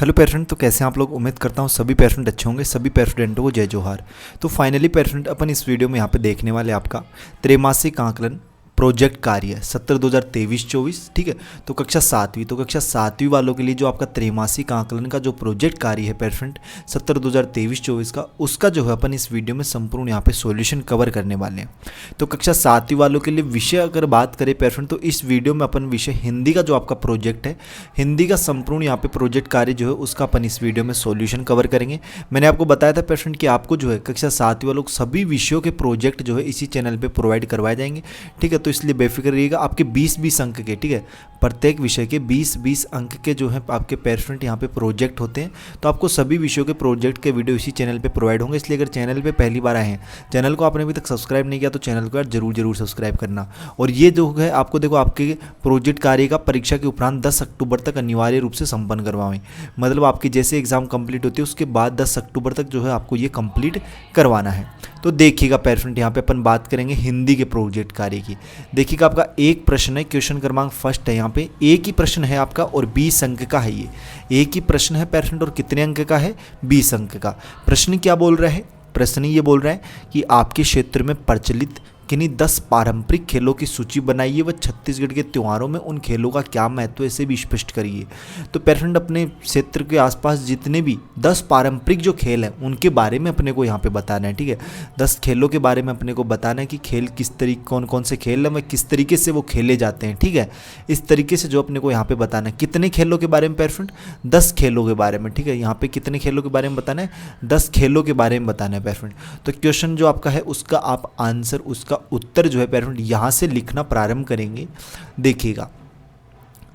Hello parent. तो कैसे हैं आप लोग? उम्मीद करता हूँ सभी पेरेंट अच्छे होंगे। सभी पेरेंटों को जय जोहार। तो फाइनली पेरेंट अपन इस वीडियो में यहाँ पे देखने वाले आपका त्रैमासिक आकलन प्रोजेक्ट कार्य सत्र 2023-24। ठीक है, तो कक्षा सातवीं, तो कक्षा सातवीं वालों के लिए जो आपका त्रैमासिक आकलन का जो प्रोजेक्ट कार्य है पेरेंट सत्र 2023-24 का, उसका जो है अपन इस वीडियो में संपूर्ण यहाँ पे सॉल्यूशन कवर करने वाले हैं। तो कक्षा सातवीं वालों के लिए विषय अगर बात करें पेरेंट, तो इस वीडियो में अपन विषय हिंदी का जो आपका प्रोजेक्ट है, हिंदी का संपूर्ण यहाँ पे प्रोजेक्ट कार्य जो है उसका अपन इस वीडियो में सॉल्यूशन कवर करेंगे। मैंने आपको बताया था पेरेंट कि आपको जो है कक्षा सातवीं वालों को सभी विषयों के प्रोजेक्ट जो है इसी चैनल पे प्रोवाइड करवाए जाएंगे। ठीक है, तो इसलिए बेफिक्र रहिएगा। आपके 20-20 अंक के, ठीक है, प्रत्येक विषय के 20-20 अंक के जो है आपके पेरेंट यहाँ पे प्रोजेक्ट होते हैं। तो आपको सभी विषयों के प्रोजेक्ट के वीडियो इसी चैनल पे प्रोवाइड होंगे। इसलिए अगर चैनल पे पहली बार आए हैं, चैनल को आपने अभी तक सब्सक्राइब नहीं किया तो चैनल को यार जरूर सब्सक्राइब करना। और ये जो है आपको देखो आपके प्रोजेक्ट कार्य का परीक्षा के उपरांत 10 अक्टूबर तक अनिवार्य रूप से संपन्न करवाएं। मतलब आपकी जैसे एग्जाम कंप्लीट होती है उसके बाद 10 अक्टूबर तक जो है आपको ये कंप्लीट करवाना है। तो देखिएगा पेरेंट, यहाँ पे अपन बात करेंगे हिंदी के प्रोजेक्ट कार्य की। देखिएगा आपका एक प्रश्न है, क्वेश्चन क्रमांक फर्स्ट है। यहाँ पे एक ही प्रश्न है आपका और 20 अंक का है। ये एक ही प्रश्न है पेरेंट और कितने अंक का है? 20 अंक का। प्रश्न क्या बोल रहा है? प्रश्न ये बोल रहा है कि आपके क्षेत्र में प्रचलित किन्हीं 10 पारंपरिक खेलों की सूची बनाइए व छत्तीसगढ़ के त्योहारों में उन खेलों का क्या महत्व है इसे भी स्पष्ट करिए। तो पेरेंट अपने क्षेत्र के आसपास जितने भी 10 पारंपरिक जो खेल हैं उनके बारे में अपने को यहाँ पे बताना है। ठीक है, 10 खेलों के बारे में अपने को बताना है कि खेल किस तरीके, कौन कौन से खेल हैं, किस तरीके से वो खेले जाते हैं। ठीक है, इस तरीके से जो अपने को यहाँ पे बताना है। कितने खेलों के बारे में पेरेंट? 10 खेलों के बारे में। ठीक है, यहाँ पे कितने खेलों के बारे में बताना है? 10 खेलों के बारे में बताना है पेरेंट। तो क्वेश्चन जो आपका है उसका आप आंसर, उसका उत्तर जो है पेरेंट यहाँ से लिखना प्रारंभ करेंगे। देखिएगा,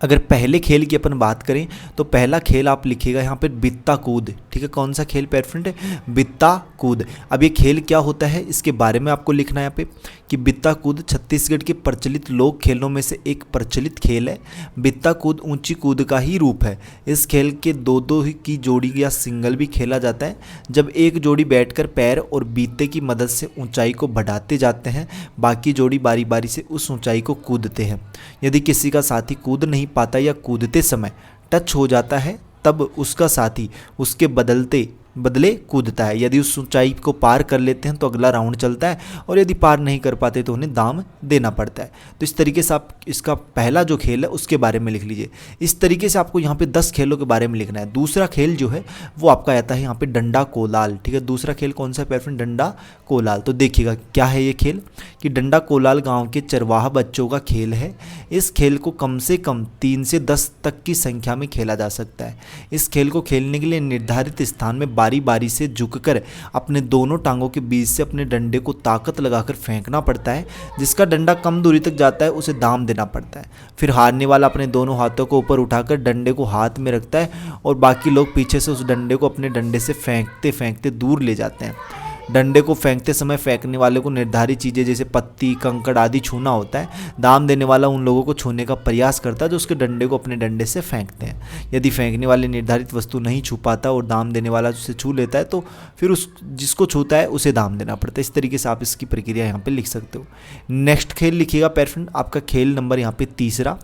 अगर पहले खेल की अपन बात करें तो पहला खेल आप लिखिएगा यहाँ पे बित्ता कूद। ठीक है, कौन सा खेल पेरेंट है? बित्ता कूद। अब ये खेल क्या होता है इसके बारे में आपको लिखना है यहाँ पे कि बित्ता कूद छत्तीसगढ़ के प्रचलित लोक खेलों में से एक प्रचलित खेल है। बित्ता कूद ऊंची कूद का ही रूप है। इस खेल के दो ही की जोड़ी या सिंगल भी खेला जाता है। जब एक जोड़ी बैठकर पैर और बीते की मदद से ऊंचाई को बढ़ाते जाते हैं, बाकी जोड़ी बारी बारी से उस ऊंचाई को कूदते हैं। यदि किसी का साथी कूद नहीं पाता या कूदते समय टच हो जाता है तब उसका साथी उसके बदले कूदता है। यदि उस ऊंचाई को पार कर लेते हैं तो अगला राउंड चलता है और यदि पार नहीं कर पाते तो उन्हें दाम देना पड़ता है। तो इस तरीके से आप इसका पहला जो खेल है उसके बारे में लिख लीजिए। इस तरीके से आपको यहाँ पे 10 खेलों के बारे में लिखना है। दूसरा खेल जो है वो आपका आता है यहाँ पे डंडा कोलाल। ठीक है, दूसरा खेल कौन सा है पेरेंट? डंडा कोलाल। तो देखिएगा क्या है ये खेल कि डंडा कोलाल गाँव के चरवाहा बच्चों का खेल है। इस खेल को कम से कम 3 से 10 तक की संख्या में खेला जा सकता है। इस खेल को खेलने के लिए निर्धारित स्थान में बारी बारी से झुककर अपने दोनों टांगों के बीच से अपने डंडे को ताकत लगाकर फेंकना पड़ता है। जिसका डंडा कम दूरी तक जाता है उसे दाम देना पड़ता है। फिर हारने वाला अपने दोनों हाथों को ऊपर उठाकर डंडे को हाथ में रखता है और बाकी लोग पीछे से उस डंडे को अपने डंडे से फेंकते फेंकते दूर ले जाते हैं। डंडे को फेंकते समय फेंकने वाले को निर्धारित चीज़ें जैसे पत्ती, कंकड़ आदि छूना होता है। दाम देने वाला उन लोगों को छूने का प्रयास करता है जो उसके डंडे को अपने डंडे से फेंकते हैं। यदि फेंकने वाले निर्धारित वस्तु नहीं छू पाता और दाम देने वाला उसे छू लेता है तो फिर उस जिसको छूता है उसे दाम देना पड़ता है। इस तरीके से आप इसकी प्रक्रिया यहाँ पर लिख सकते हो। नेक्स्ट खेल लिखिएगा पेरेंट, आपका खेल नंबर यहाँ पे तीसरा,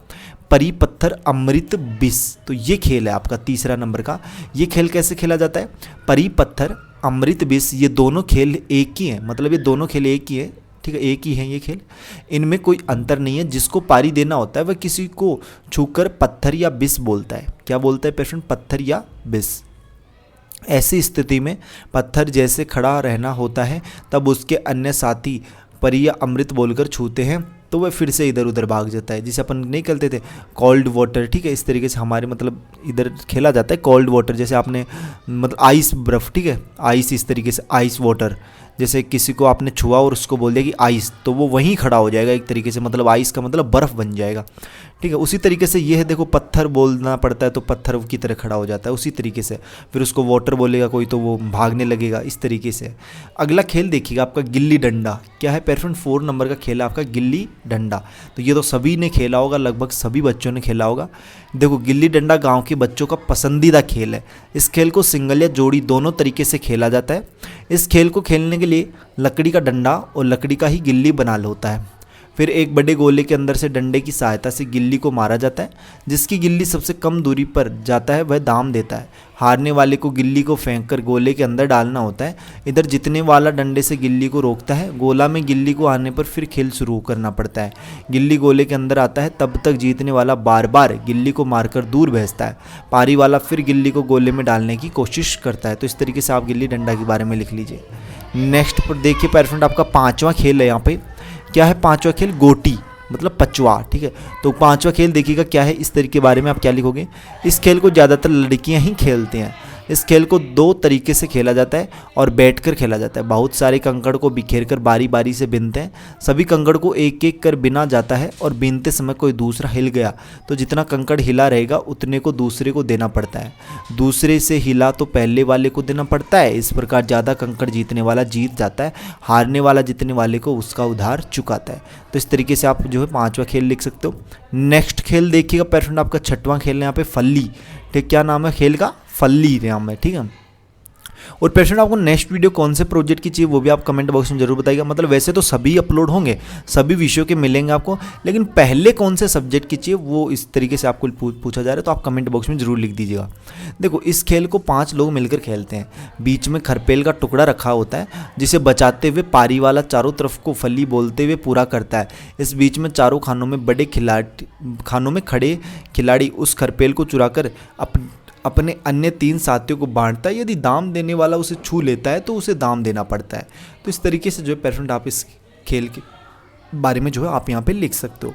परी पत्थर अमृत बिस। तो ये खेल है आपका तीसरा नंबर का। ये खेल कैसे खेला जाता है? परी पत्थर अमृत बिस, ये दोनों खेल एक ही हैं। मतलब ये दोनों खेल एक ही है। ठीक है, एक ही है ये खेल, इनमें कोई अंतर नहीं है। जिसको पारी देना होता है वह किसी को छूकर पत्थर या बिस बोलता है। क्या बोलता है पेरेंट? पत्थर या बिस। ऐसी स्थिति में पत्थर जैसे खड़ा रहना होता है तब उसके अन्य साथी परी या अमृत बोलकर छूते हैं तो वह फिर से इधर उधर भाग जाता है। जिसे अपन नहीं खेलते थे कोल्ड वाटर। ठीक है, इस तरीके से हमारे मतलब इधर खेला जाता है कोल्ड वाटर। जैसे आपने मतलब आइस बर्फ, ठीक है, आइस, इस तरीके से आइस वाटर। जैसे किसी को आपने छुआ और उसको बोल दिया कि आइस, तो वो वहीं खड़ा हो जाएगा एक तरीके से। मतलब आइस का मतलब बर्फ़ बन जाएगा। ठीक है, उसी तरीके से ये है, देखो पत्थर बोलना पड़ता है तो पत्थर की तरह खड़ा हो जाता है उसी तरीके से। फिर उसको वाटर बोलेगा कोई तो वो भागने लगेगा, इस तरीके से। अगला खेल देखिएगा आपका गिल्ली डंडा। क्या है पेरेंट? 4 नंबर का खेल है आपका गिल्ली डंडा। तो ये तो सभी ने खेला होगा, लगभग सभी बच्चों ने खेला होगा। देखो गिल्ली डंडा गाँव के बच्चों का पसंदीदा खेल है। इस खेल को सिंगल या जोड़ी दोनों तरीके से खेला जाता है। इस खेल को खेलने के लिए लकड़ी का डंडा और लकड़ी का ही गिल्ली बना होता है। फिर एक बड़े गोले के अंदर से डंडे की सहायता से गिल्ली को मारा जाता है। जिसकी गिल्ली सबसे कम दूरी पर जाता है वह दाम देता है। हारने वाले को गिल्ली को फेंककर गोले के अंदर डालना होता है। इधर जीतने वाला डंडे से गिल्ली को रोकता है। गोला में गिल्ली को आने पर फिर खेल शुरू करना पड़ता है। गिल्ली गोले के अंदर आता है तब तक जीतने वाला बार बार गिल्ली को मारकर दूर भेजता है। पारी वाला फिर गिल्ली को गोले में डालने की कोशिश करता है। तो इस तरीके से आप गिल्ली डंडा के बारे में लिख लीजिए। नेक्स्ट पर देखिए पैर फ्रेंड, आपका पांचवा खेल है। यहाँ पे क्या है? पांचवा खेल गोटी मतलब पचवा। ठीक है, तो पांचवा खेल देखिएगा क्या है। इस तरीके के बारे में आप क्या लिखोगे? इस खेल को ज़्यादातर लड़कियां ही खेलते हैं। इस खेल को दो तरीके से खेला जाता है और बैठकर खेला जाता है। बहुत सारे कंकड़ को बिखेर कर बारी बारी से बिनते हैं। सभी कंकड़ को एक एक कर बिना जाता है और बीनते समय कोई दूसरा हिल गया तो जितना कंकड़ हिला रहेगा उतने को दूसरे को देना पड़ता है। दूसरे से हिला तो पहले वाले को देना पड़ता है। इस प्रकार ज़्यादा कंकड़ जीतने वाला जीत जाता है। हारने वाला जीतने वाले को उसका उधार चुकाता है। तो इस तरीके से आप जो है पांचवा खेल लिख सकते हो। नेक्स्ट खेल देखिएगा पैर फ्रेंड, आपका छठवां खेल है यहाँ पे फल्ली। ठीक, क्या नाम है खेल का? फल्ली नाम है। ठीक है, और पेशेंट आपको नेक्स्ट वीडियो कौन से प्रोजेक्ट की चाहिए वो भी आप कमेंट बॉक्स में जरूर बताइएगा। मतलब वैसे तो सभी अपलोड होंगे, सभी विषयों के मिलेंगे आपको, लेकिन पहले कौन से सब्जेक्ट की चाहिए वो इस तरीके से आपको पूछा जा रहा है, तो आप कमेंट बॉक्स में जरूर लिख दीजिएगा। देखो, इस खेल को 5 लोग मिलकर खेलते हैं। बीच में खरपेल का टुकड़ा रखा होता है जिसे बचाते हुए पारी वाला चारों तरफ को फली बोलते हुए पूरा करता है। इस बीच में चारों खानों में खड़े खिलाड़ी उस खरपेल को चुराकर अपने अन्य 3 साथियों को बांटता है। यदि दाम देने वाला उसे छू लेता है तो उसे दाम देना पड़ता है। तो इस तरीके से जो है पेरेंट आप इस खेल के बारे में जो है आप यहाँ पे लिख सकते हो।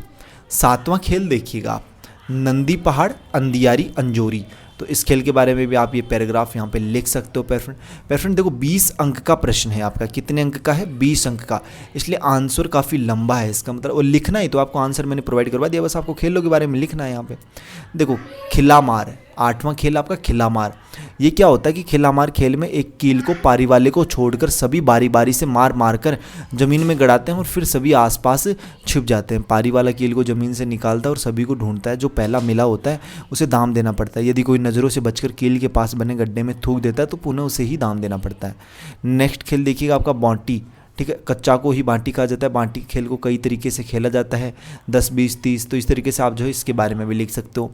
7वां खेल देखिएगा आप, नंदी पहाड़ अंधियारी अंजोरी। तो इस खेल के बारे में भी आप ये पैराग्राफ यहाँ पे लिख सकते हो पेरेंट। देखो 20 अंक का प्रश्न है आपका। कितने अंक का है? 20 अंक का, इसलिए आंसर काफ़ी लंबा है इसका मतलब। और लिखना ही तो आपको आंसर मैंने प्रोवाइड करवा दिया, बस आपको खेलों के बारे में लिखना है यहाँ पे। देखो खिला मार है 8वां खेल आपका, खिला मार। ये क्या होता है कि खिला मार खेल में एक कील को पारी वाले को छोड़कर सभी बारी बारी से मार मार कर जमीन में गड़ाते हैं और फिर सभी आसपास छिप जाते हैं। पारी वाला कील को जमीन से निकालता है और सभी को ढूंढता है। जो पहला मिला होता है उसे दाम देना पड़ता है। यदि कोई नज़रों से बचकर कील के पास बने गड्ढे में थूक देता है तो पुनः उसे ही दाम देना पड़ता है। नेक्स्ट खेल देखिएगा आपका बांटी। ठीक है, कच्चा को ही बांटी कहा जाता है। बांटी खेल को कई तरीके से खेला जाता है, 10, 20, 30। तो इस तरीके से आप जो है इसके बारे में भी लिख सकते हो।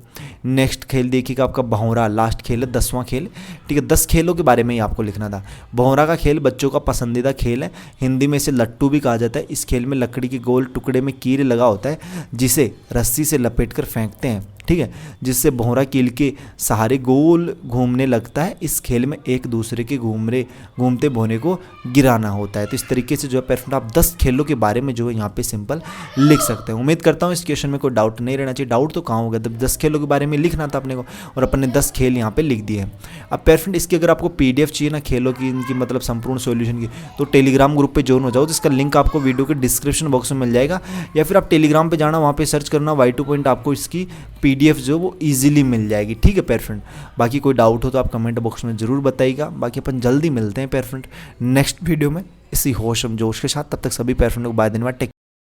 नेक्स्ट खेल देखिएगा आपका भौरा, लास्ट खेल है, 10वां खेल। ठीक है, 10 खेलों के बारे में ही आपको लिखना था। भौरा का खेल बच्चों का पसंदीदा खेल है। हिंदी में इसे लट्टू भी कहा जाता है। इस खेल में लकड़ी के गोल टुकड़े में कील लगा होता है जिसे रस्सी से लपेट कर फेंकते हैं। ठीक है, जिससे भौरा कील के सहारे गोल घूमने लगता है। इस खेल में एक दूसरे के घूमते भौरे को गिराना होता है। तो इस तरीके से जो है पेरेंट आप 10 खेलों के बारे में जो है यहाँ पे सिंपल लिख सकते हैं। उम्मीद करता हूँ इस क्वेश्चन में कोई डाउट नहीं रहना चाहिए। डाउट तो कहाँ होगा, जब 10 खेलों के बारे में लिखना था अपने को और अपने 10 खेल यहाँ पे लिख दिए हैं। अब पेरेंट इसकी अगर आपको PDF चाहिए ना खेलों की, इनकी मतलब संपूर्ण सॉल्यूशन की, तो टेलीग्राम ग्रुप पर ज्वाइन हो जाओ। जिसका लिंक आपको वीडियो के डिस्क्रिप्शन बॉक्स में मिल जाएगा, या फिर आप टेलीग्राम पर जाना, वहाँ पर सर्च करना Y2 पॉइंट, आपको इसकी PDF जो वो ईजिली मिल जाएगी। ठीक है पेयर फ्रेंड, बाकी कोई डाउट हो तो आप कमेंट बॉक्स में जरूर बताइएगा। बाकी अपन जल्दी मिलते हैं पेयर फ्रेंड नेक्स्ट वीडियो में इसी होश जोश के साथ। तब तक सभी पेयर फ्रेंड को बाय धन्यवाद। टेक